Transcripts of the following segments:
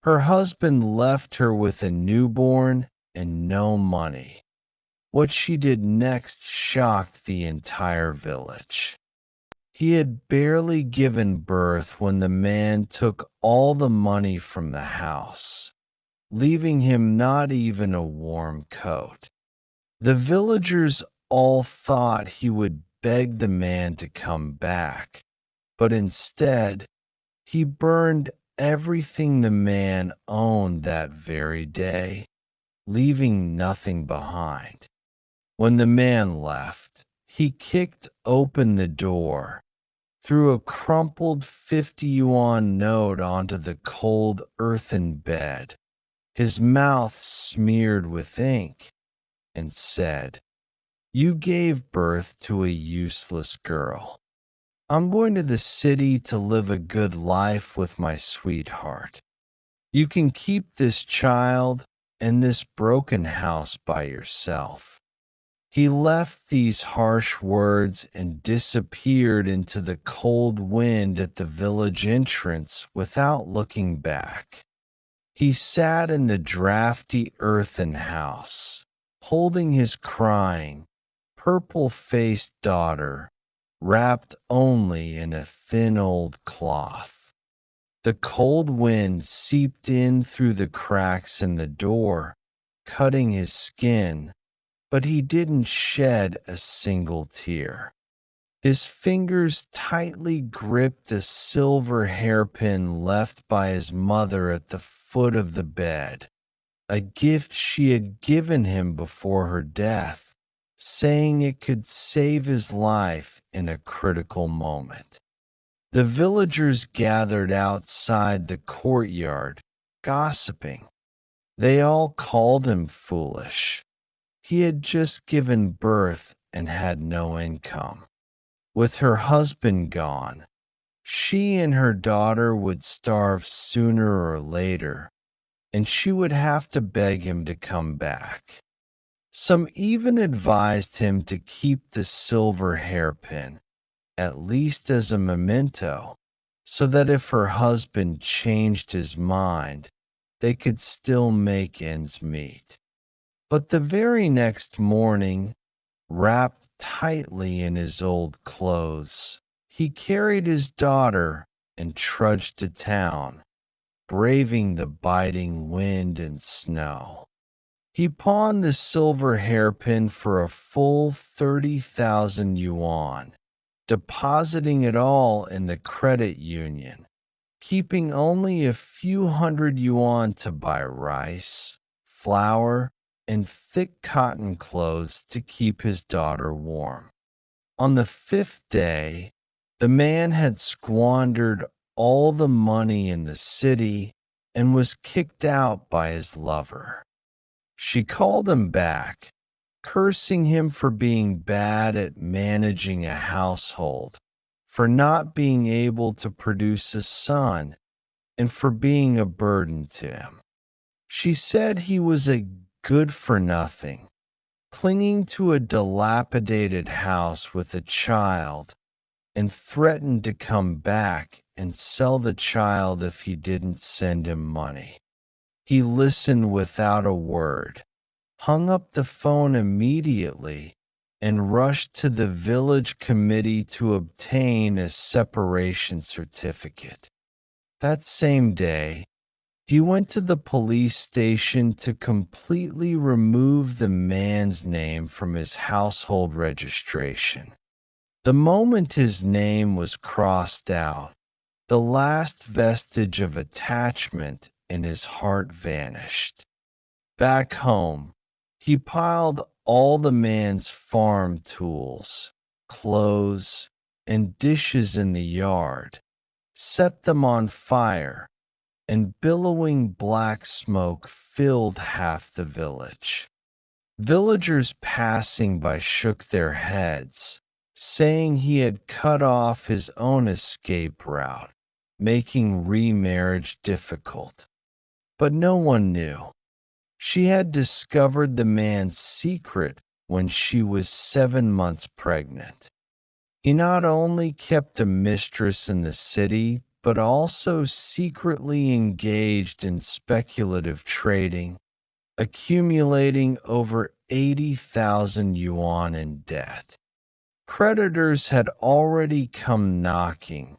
Her husband left her with a newborn and no money. What she did next shocked the entire village. He had barely given birth when the man took all the money from the house, leaving him not even a warm coat. The villagers all thought he would beg the man to come back, but instead, he burned everything the man owned that very day, leaving nothing behind. When the man left, he kicked open the door, threw a crumpled 50 yuan note onto the cold earthen bed, his mouth smeared with ink, and said, "You gave birth to a useless girl. I'm going to the city to live a good life with my sweetheart. You can keep this child and this broken house by yourself." He left these harsh words and disappeared into the cold wind at the village entrance without looking back. He sat in the drafty earthen house, holding his crying, purple-faced daughter, wrapped only in a thin old cloth. The cold wind seeped in through the cracks in the door, cutting his skin, but he didn't shed a single tear. His fingers tightly gripped a silver hairpin left by his mother at the foot of the bed, a gift she had given him before her death, saying it could save his life in a critical moment. The villagers gathered outside the courtyard, gossiping. They all called him foolish. He had just given birth and had no income. With her husband gone, she and her daughter would starve sooner or later, and she would have to beg him to come back. Some even advised him to keep the silver hairpin, at least as a memento, so that if her husband changed his mind, they could still make ends meet. But the very next morning, wrapped tightly in his old clothes, he carried his daughter and trudged to town, braving the biting wind and snow. He pawned the silver hairpin for a full 30,000 yuan, depositing it all in the credit union, keeping only a few hundred yuan to buy rice, flour, and thick cotton clothes to keep his daughter warm. On the fifth day, the man had squandered all the money in the city and was kicked out by his lover. She called him back, cursing him for being bad at managing a household, for not being able to produce a son, and for being a burden to him. She said he was a good for nothing, clinging to a dilapidated house with a child, and threatened to come back and sell the child if he didn't send him money. He listened without a word, hung up the phone immediately, and rushed to the village committee to obtain a separation certificate. That same day, he went to the police station to completely remove the man's name from his household registration. The moment his name was crossed out, the last vestige of attachment in his heart vanished. Back home, he piled all the man's farm tools, clothes, and dishes in the yard, set them on fire, and billowing black smoke filled half the village. Villagers passing by shook their heads, saying he had cut off his own escape route, making remarriage difficult. But no one knew. She had discovered the man's secret when she was 7 months pregnant. He not only kept a mistress in the city, but also secretly engaged in speculative trading, accumulating over 80,000 yuan in debt. Creditors had already come knocking,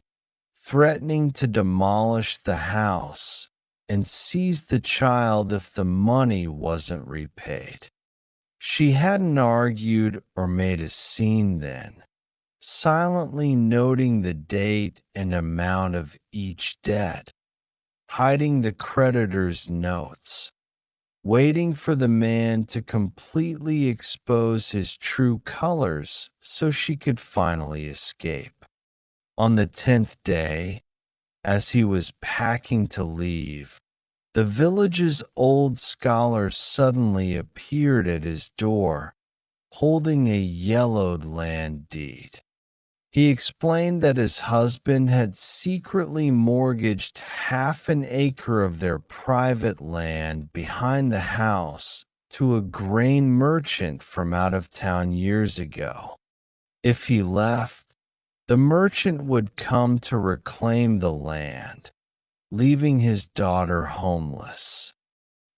threatening to demolish the house and seize the child if the money wasn't repaid. She hadn't argued or made a scene then, silently noting the date and amount of each debt, hiding the creditor's notes, waiting for the man to completely expose his true colors so she could finally escape. On the 10th day, as he was packing to leave, the village's old scholar suddenly appeared at his door, holding a yellowed land deed. He explained that his husband had secretly mortgaged half an acre of their private land behind the house to a grain merchant from out of town years ago. If he left, the merchant would come to reclaim the land, leaving his daughter homeless.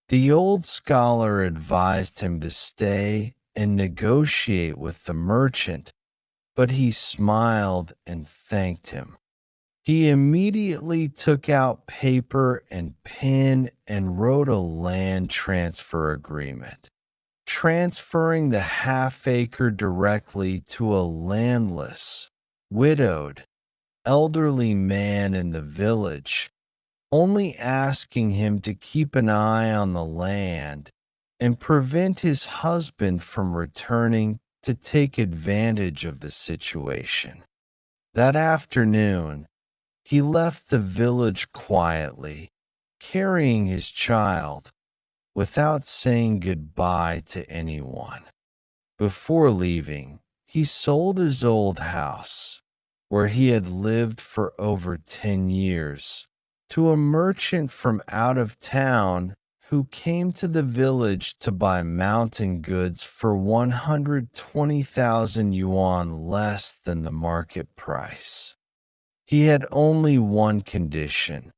The old scholar advised him to stay and negotiate with the merchant, but he smiled and thanked him. He immediately took out paper and pen and wrote a land transfer agreement, transferring the half acre directly to a landless, widowed, elderly man in the village, only asking him to keep an eye on the land and prevent his husband from returning to take advantage of the situation. That afternoon, he left the village quietly, carrying his child, without saying goodbye to anyone. Before leaving, he sold his old house, where he had lived for over 10 years, to a merchant from out of town who came to the village to buy mountain goods for 120,000 yuan less than the market price. He had only one condition: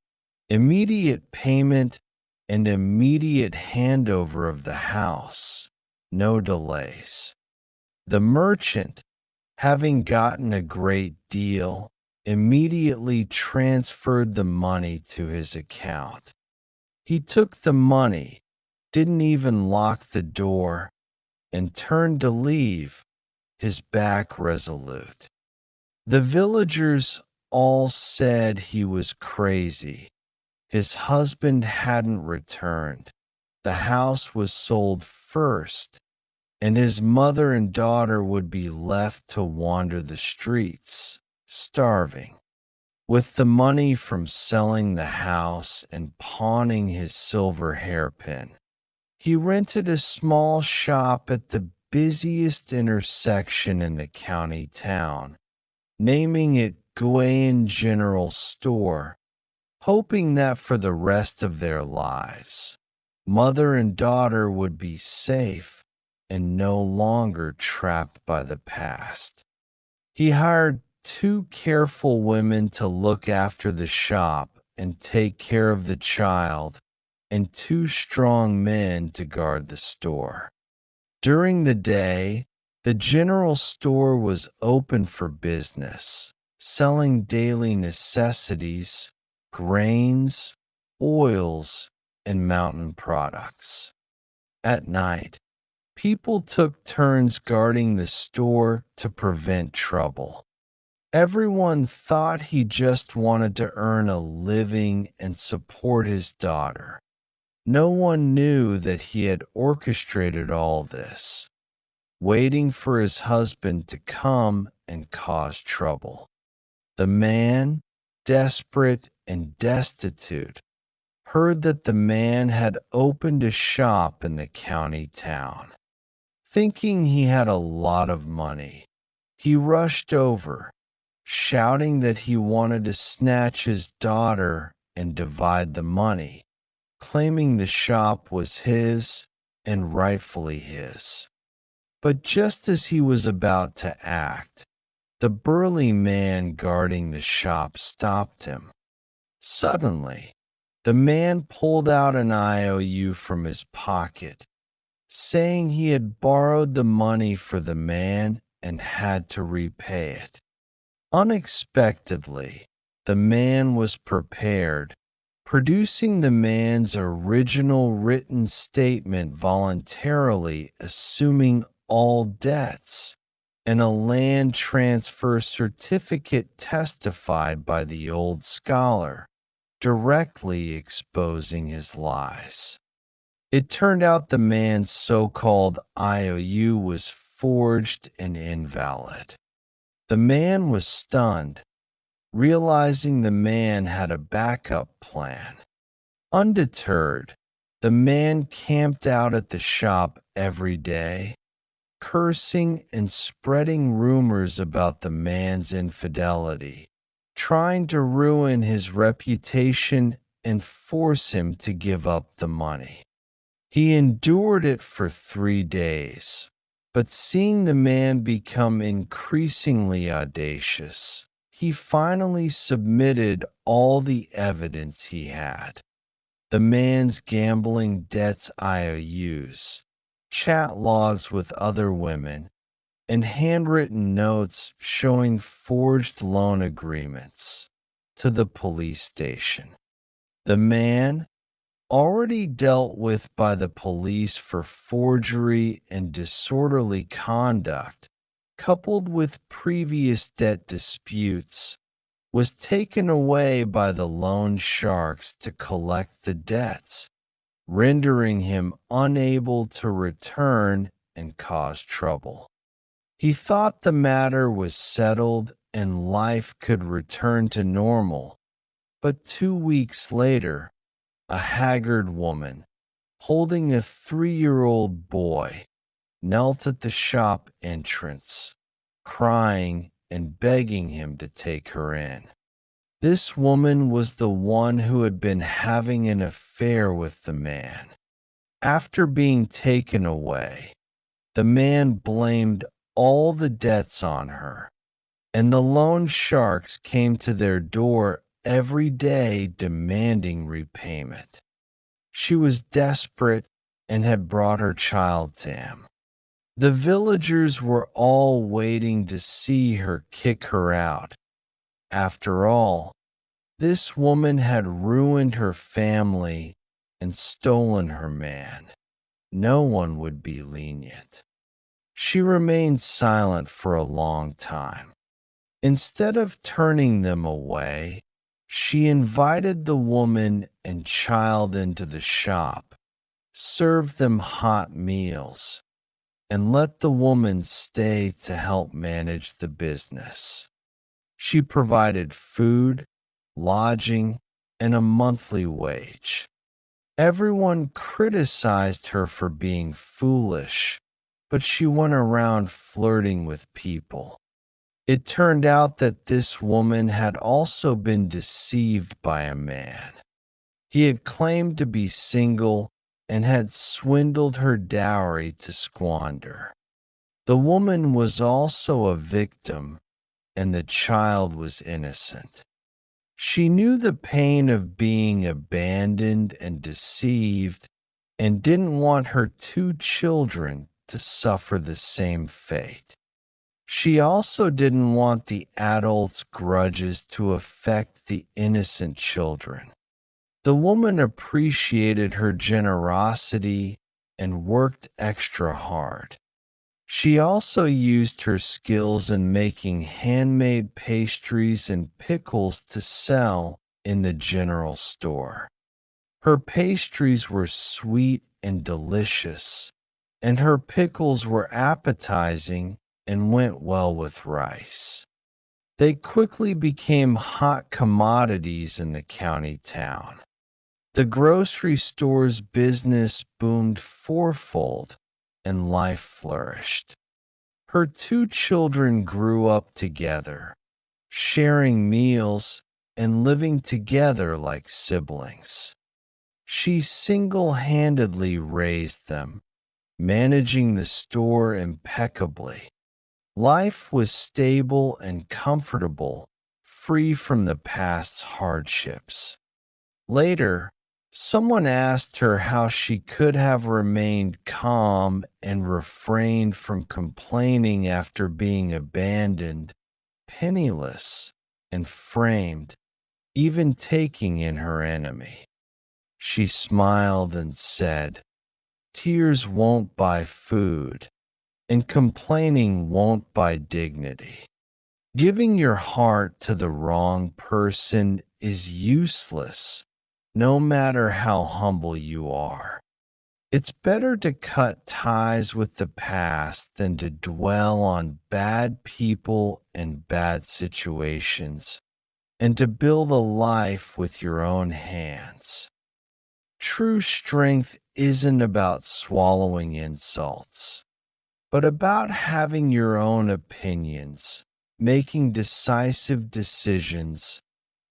immediate payment and immediate handover of the house, no delays. The merchant, having gotten a great deal, immediately transferred the money to his account. He took the money, didn't even lock the door, and turned to leave, his back resolute. The villagers all said he was crazy. His husband hadn't returned. The house was sold first, and his mother and daughter would be left to wander the streets, starving. With the money from selling the house and pawning his silver hairpin, he rented a small shop at the busiest intersection in the county town, naming it Guayan General Store, hoping that for the rest of their lives, mother and daughter would be safe and no longer trapped by the past. He hired 2 careful women to look after the shop and take care of the child, and 2 strong men to guard the store. During the day, the general store was open for business, selling daily necessities, grains, oils, and mountain products. At night, people took turns guarding the store to prevent trouble. Everyone thought he just wanted to earn a living and support his daughter. No one knew that he had orchestrated all this, waiting for his husband to come and cause trouble. The man, desperate and destitute, heard that the man had opened a shop in the county town. Thinking he had a lot of money, he rushed over, shouting that he wanted to snatch his daughter and divide the money, claiming the shop was his and rightfully his. But just as he was about to act, the burly man guarding the shop stopped him. Suddenly, the man pulled out an IOU from his pocket, saying he had borrowed the money for the man and had to repay it. Unexpectedly, the man was prepared, producing the man's original written statement voluntarily assuming all debts, and a land transfer certificate testified by the old scholar, directly exposing his lies. It turned out the man's so-called IOU was forged and invalid. The man was stunned, realizing the man had a backup plan. Undeterred, the man camped out at the shop every day, cursing and spreading rumors about the man's infidelity, trying to ruin his reputation and force him to give up the money. He endured it for 3 days, but seeing the man become increasingly audacious, he finally submitted all the evidence he had. The man's gambling debts IOUs, chat logs with other women, and handwritten notes showing forged loan agreements to the police station. The man, already dealt with by the police for forgery and disorderly conduct, coupled with previous debt disputes, was taken away by the loan sharks to collect the debts, rendering him unable to return and cause trouble. He thought the matter was settled and life could return to normal, but 2 weeks later, a haggard woman, holding a 3-year-old boy, knelt at the shop entrance, crying and begging him to take her in. This woman was the one who had been having an affair with the man. After being taken away, the man blamed all the debts on her, and the loan sharks came to their door every day demanding repayment. She was desperate and had brought her child to him. The villagers were all waiting to see her kick her out. After all, this woman had ruined her family and stolen her man. No one would be lenient. She remained silent for a long time. Instead of turning them away, she invited the woman and child into the shop, served them hot meals, and let the woman stay to help manage the business. She provided food, lodging, and a monthly wage. Everyone criticized her for being foolish, but she went around flirting with people. It turned out that this woman had also been deceived by a man. He had claimed to be single and had swindled her dowry to squander. The woman was also a victim, and the child was innocent. She knew the pain of being abandoned and deceived and didn't want her 2 children to suffer the same fate. She also didn't want the adults' grudges to affect the innocent children. The woman appreciated her generosity and worked extra hard. She also used her skills in making handmade pastries and pickles to sell in the general store. Her pastries were sweet and delicious, and her pickles were appetizing and went well with rice. They quickly became hot commodities in the county town. The grocery store's business boomed fourfold, and life flourished. Her 2 children grew up together, sharing meals and living together like siblings. She single-handedly raised them, managing the store impeccably. Life was stable and comfortable free from the past's hardships. Later, someone asked her how she could have remained calm and refrained from complaining after being abandoned, penniless, and framed, even taking in her enemy. She smiled and said, "Tears won't buy food, and complaining won't buy dignity. Giving your heart to the wrong person is useless, no matter how humble you are. It's better to cut ties with the past than to dwell on bad people and bad situations, and to build a life with your own hands." True strength isn't about swallowing insults, but about having your own opinions, making decisive decisions,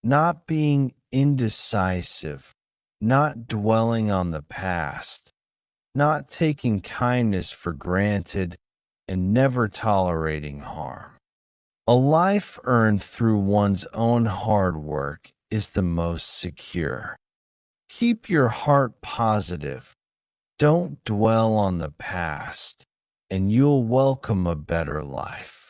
not being indecisive, not dwelling on the past, not taking kindness for granted, and never tolerating harm. A life earned through one's own hard work is the most secure. Keep your heart positive. Don't dwell on the past, and you'll welcome a better life.